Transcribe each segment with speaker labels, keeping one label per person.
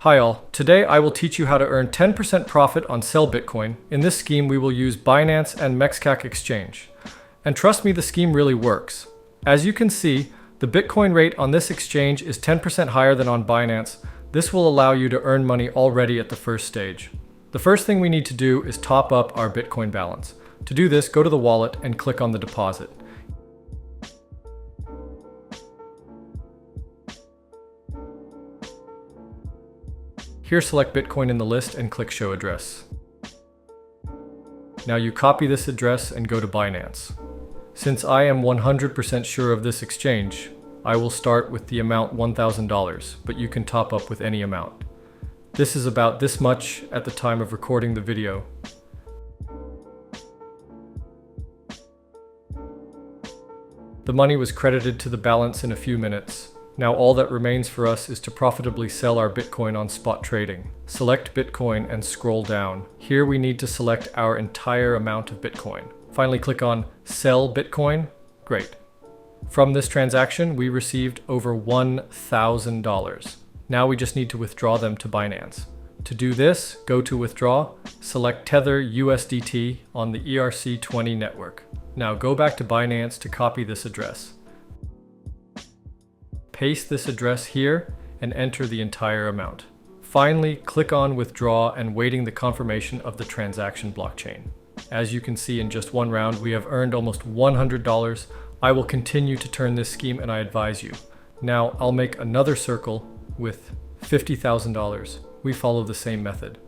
Speaker 1: Hi all, today I will teach you how to earn 10% profit on sell Bitcoin. In this scheme we will use Binance and mexcak exchange. And trust me, the scheme really works. As you can see, the Bitcoin rate on this exchange is 10% higher than on Binance. This will allow you to earn money already at the first stage. The first thing we need to do is top up our Bitcoin balance. To do this, go to the wallet and click on the deposit. Here, select Bitcoin in the list and click Show Address. Now you copy this address and go to Binance. Since I am 100% sure of this exchange, I will start with the amount $1,000, but you can top up with any amount. This is about this much at the time of recording the video. The money was credited to the balance in a few minutes. Now all that remains for us is to profitably sell our Bitcoin on spot trading. Select Bitcoin and scroll down. Here we need to select our entire amount of Bitcoin. Finally click on Sell Bitcoin. Great. From this transaction, we received over $1,000. Now we just need to withdraw them to Binance. To do this, go to Withdraw, select Tether USDT on the ERC20 network. Now go back to Binance to copy this address. Paste this address here and enter the entire amount. Finally, click on Withdraw and waiting the confirmation of the transaction blockchain. As you can see, in just one round, we have earned almost $100. I will continue to turn this scheme and I advise you. Now I'll make another circle with $50,000. We follow the same method.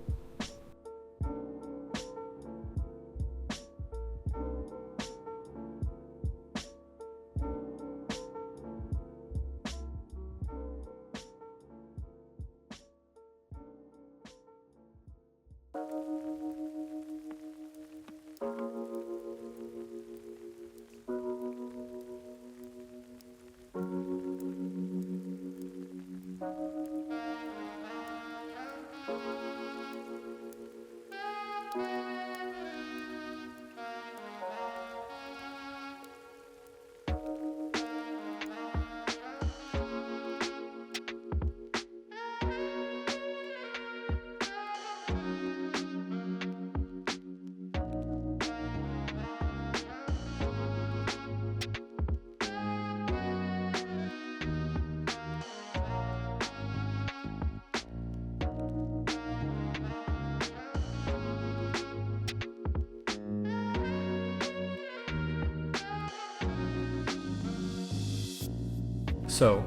Speaker 1: So,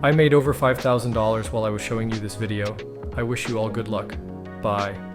Speaker 1: I made over $5,000 while I was showing you this video. I wish you all good luck. Bye.